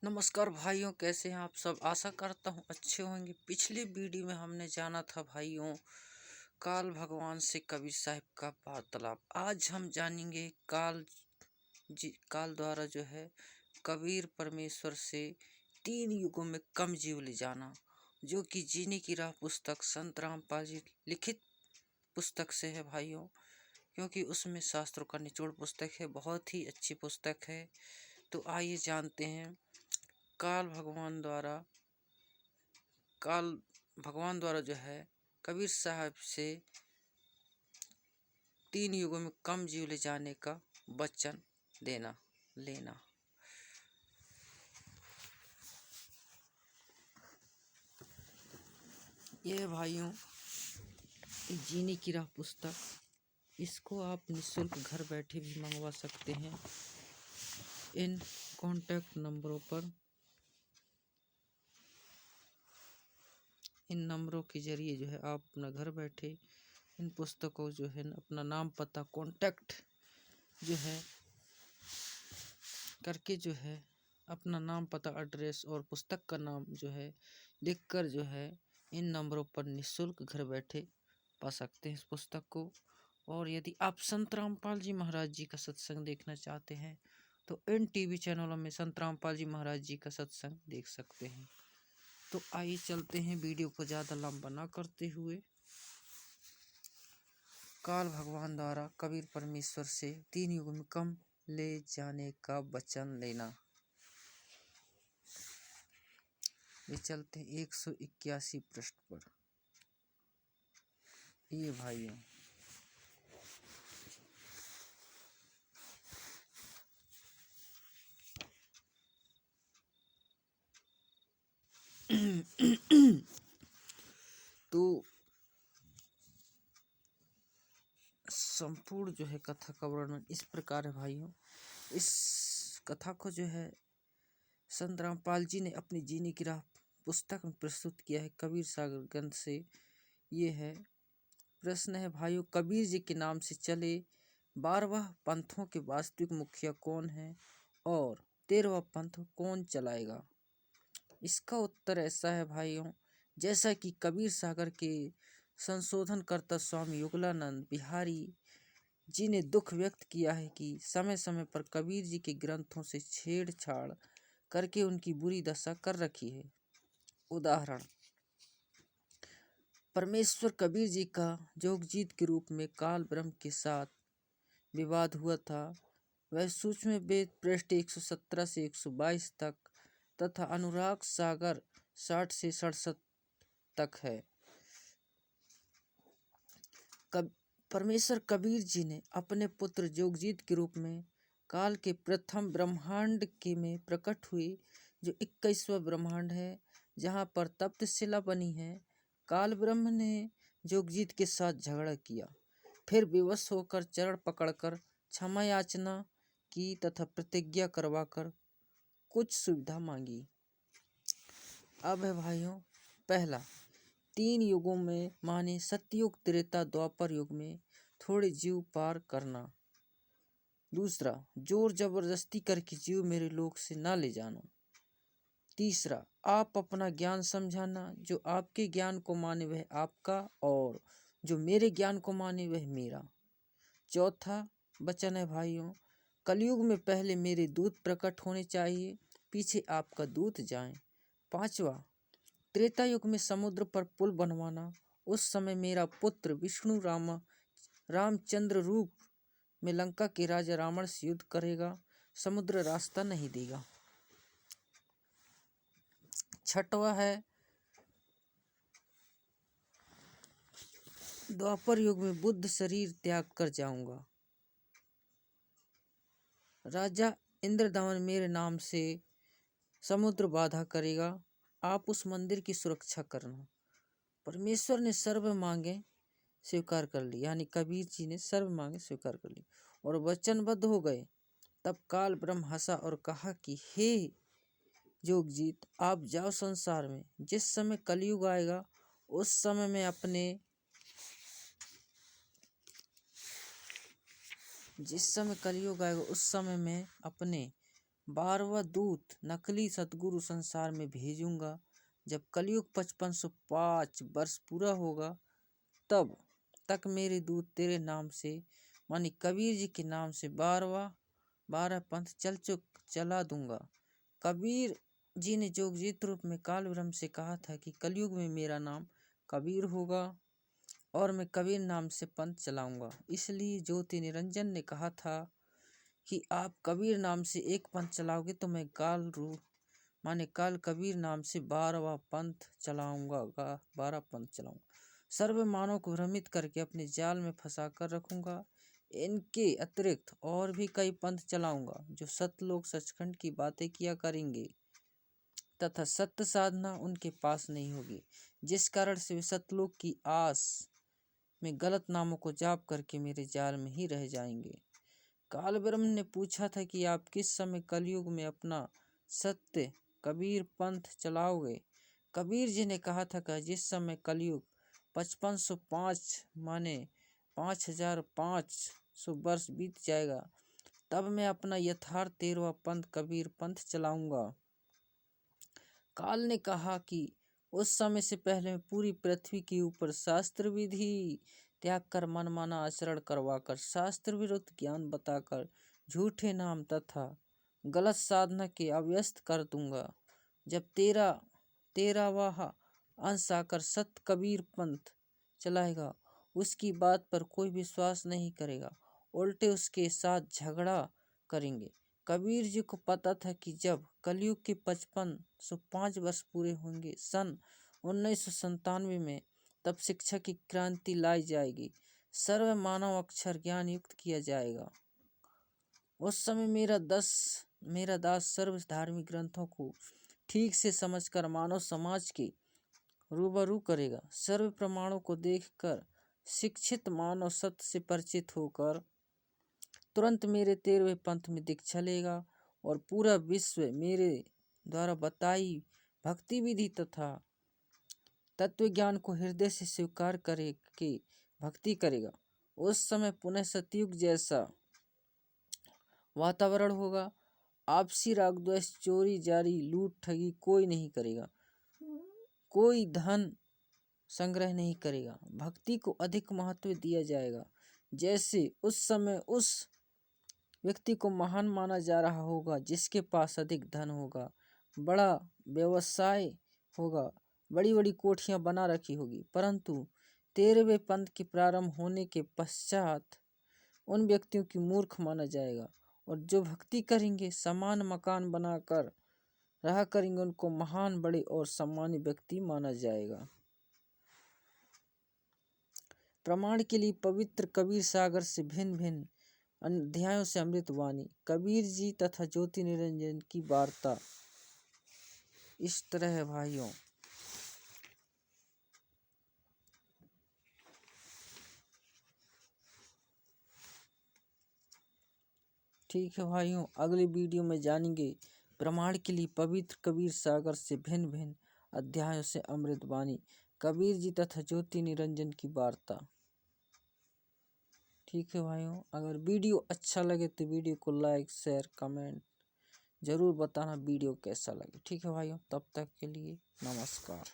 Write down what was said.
नमस्कार भाइयों, कैसे हैं आप सब। आशा करता हूँ अच्छे होंगे। पिछली वीडियो में हमने जाना था भाइयों काल भगवान से कबीर साहब का वार्तालाप। आज हम जानेंगे काल द्वारा जो है कबीर परमेश्वर से 3 युगों में कम जीव ले जाना, जो कि जीने की राह पुस्तक संत रामपाल जी लिखित पुस्तक से है भाइयों, क्योंकि उसमें शास्त्रों का निचोड़ पुस्तक है। बहुत ही अच्छी पुस्तक है। तो आइए जानते हैं काल भगवान द्वारा जो है कबीर साहब से 3 युगों में कम जीव ले जाने का वचन लेना। यह भाइयों जीने की राह पुस्तक, इसको आप निःशुल्क घर बैठे भी मंगवा सकते हैं। इन कॉन्टैक्ट नंबरों पर, इन नंबरों के जरिए जो है आप अपना घर बैठे इन पुस्तकों जो है अपना नाम पता कॉन्टैक्ट जो है करके जो है अपना नाम पता एड्रेस और पुस्तक का नाम जो है लिखकर जो है इन नंबरों पर निःशुल्क घर बैठे पा सकते हैं इस पुस्तक को। और यदि आप संत रामपाल जी महाराज जी का सत्संग देखना चाहते हैं तो इन टीवी चैनलों में संत रामपाल जी महाराज जी का सत्संग देख सकते हैं। तो आइए चलते हैं वीडियो को ज़्यादा लंबा ना करते हुए। काल भगवान द्वारा कबीर परमेश्वर से 3 युग में कम ले जाने का वचन लेना। ये चलते हैं 181 पृष्ठ पर। ये भाइयों तो संपूर्ण जो है कथा का वर्णन इस प्रकार है भाइयों। इस कथा को जो है संत रामपाल जी ने अपनी जीने की राह पुस्तक में प्रस्तुत किया है कबीर सागर ग्रंथ से। ये है प्रश्न है भाइयों, कबीर जी के नाम से चले 12 पंथों के वास्तविक मुखिया कौन है और 13वां पंथ कौन चलाएगा। इसका उत्तर ऐसा है भाइयों, जैसा कि कबीर सागर के संशोधनकर्ता स्वामी युगलानंद बिहारी जी ने दुख व्यक्त किया है कि समय समय पर कबीर जी के ग्रंथों से छेड़छाड़ करके उनकी बुरी दशा कर रखी है। उदाहरण, परमेश्वर कबीर जी का जोगजीत के रूप में काल ब्रह्म के साथ विवाद हुआ था। वह सूक्ष्म वेद पृष्ठ 117 से 122 तक तथा अनुराग सागर 60 से 67 तक है। परमेश्वर कबीर जी ने अपने पुत्र जोगजीत के रूप में काल के प्रथम ब्रह्मांड के में प्रकट हुए, जो 21वां ब्रह्मांड है जहाँ पर तप्तशिला बनी है। काल ब्रह्म ने जोगजीत के साथ झगड़ा किया, फिर विवश होकर चरण पकड़कर क्षमा याचना की तथा प्रतिज्ञा करवाकर कुछ सुविधा मांगी। अब है भाइयों पहला, 3 युगों में माने सतयुग त्रेता द्वापर युग में थोड़े जीव पार करना। दूसरा, जोर जबरदस्ती करके जीव मेरे लोक से ना ले जाना। तीसरा, आप अपना ज्ञान समझाना, जो आपके ज्ञान को माने वह आपका और जो मेरे ज्ञान को माने वह मेरा। चौथा वचन है भाइयों, कलयुग में पहले मेरे दूत प्रकट होने चाहिए, पीछे आपका दूत जाए। पांचवा, त्रेता युग में समुद्र पर पुल बनवाना, उस समय मेरा पुत्र विष्णु रामचंद्र रूप में लंका के राजा रावण से युद्ध करेगा, समुद्र रास्ता नहीं देगा। छठवा है, द्वापर युग में बुद्ध शरीर त्याग कर जाऊंगा। राजा इंद्रदमन मेरे नाम से समुद्र बाधा करेगा, आप उस मंदिर की सुरक्षा करना। परमेश्वर ने सर्व मांगे स्वीकार कर ली, यानी कबीर जी ने सर्व मांगे स्वीकार कर ली और वचनबद्ध हो गए। तब काल ब्रह्म हंसा और कहा कि हे जोगजीत, आप जाओ संसार में, जिस समय कलयुग आएगा उस समय मैं अपने 12वां दूत नकली सतगुरु संसार में भेजूंगा। जब कलयुग 5505 वर्ष पूरा होगा तब तक मेरे दूत तेरे नाम से मानी कबीर जी के नाम से 12 पंथ चला दूंगा। कबीर जी ने जोगजीत रूप में काल ब्रह्म से कहा था कि कलयुग में मेरा नाम कबीर होगा और मैं कबीर नाम से पंथ चलाऊंगा। इसलिए ज्योति निरंजन ने कहा था कि आप कबीर नाम से एक पंथ चलाओगे तो मैं काल रूप माने काल कबीर नाम से 12वां पंथ चलाऊंगा। 12 पंथ चलाऊंगा। सर्व मानव को भ्रमित करके अपने जाल में फंसा कर रखूंगा। इनके अतिरिक्त और भी कई पंथ चलाऊंगा जो सतलोक सचखंड की बातें किया करेंगे तथा सत्य साधना उनके पास नहीं होगी, जिस कारण से वे सतलोक की आस में गलत नामों को जाप करके मेरे जाल में ही रह जाएंगे। काल ब्रह्म ने पूछा था कि आप किस समय कलयुग में अपना सत्य कबीर पंथ चलाओगे। कबीर जी ने कहा था कि जिस समय कलयुग 5505 माने 5500 वर्ष बीत जाएगा तब मैं अपना यथार्थ 13वां पंथ कबीर पंथ चलाऊंगा। काल ने कहा कि उस समय से पहले मैं पूरी पृथ्वी के ऊपर शास्त्र विधि त्याग कर मनमाना आचरण करवाकर शास्त्र विरुद्ध ज्ञान बताकर झूठे नाम तथा गलत साधना के अव्यस्त कर दूंगा। जब तेरहवां अंश आकर सत कबीर पंथ चलाएगा उसकी बात पर कोई विश्वास नहीं करेगा, उल्टे उसके साथ झगड़ा करेंगे। कबीर जी को पता था कि जब कलयुग के 5505 वर्ष पूरे होंगे सन 1997 में, तब शिक्षा की क्रांति लाई जाएगी, सर्व मानव अक्षर ज्ञान युक्त किया जाएगा। उस समय मेरा दास सर्व धार्मिक ग्रंथों को ठीक से समझकर मानव समाज के रूबरू करेगा। सर्व प्रमाणों को देखकर शिक्षित मानव सत्य से परिचित होकर तुरंत मेरे 13वें पंथ में दीक्षा लेगा और पूरा विश्व मेरे द्वारा बताई भक्ति विधि तथा तत्व ज्ञान को हृदय से स्वीकार करके भक्ति करेगा। उस समय पुनः सतयुग जैसा वातावरण होगा। आपसी राग द्वेष, चोरी जारी, लूट ठगी कोई नहीं करेगा, कोई धन संग्रह नहीं करेगा। भक्ति को अधिक महत्व दिया जाएगा। जैसे उस समय उस व्यक्ति को महान माना जा रहा होगा जिसके पास अधिक धन होगा, बड़ा व्यवसाय होगा, बड़ी बड़ी कोठियां बना रखी होगी, परंतु 13वें पंथ के प्रारंभ होने के पश्चात उन व्यक्तियों की मूर्ख माना जाएगा और जो भक्ति करेंगे, समान मकान बनाकर रहा करेंगे, उनको महान, बड़े और सम्मानित व्यक्ति माना जाएगा। प्रमाण के लिए पवित्र कबीर सागर से भिन्न भिन्न अध्यायों से अमृत वाणी, कबीर जी तथा ज्योति निरंजन की वार्ता इस तरह है भाइयों। ठीक है भाइयों, अगले वीडियो में जानेंगे प्रमाण के लिए पवित्र कबीर सागर से भिन्न भिन्न अध्यायों से अमृत वाणी, कबीर जी तथा ज्योति निरंजन की वार्ता। ठीक है भाइयों, अगर वीडियो अच्छा लगे तो वीडियो को लाइक शेयर कमेंट जरूर बताना वीडियो कैसा लगे। ठीक है भाइयों, तब तक के लिए नमस्कार।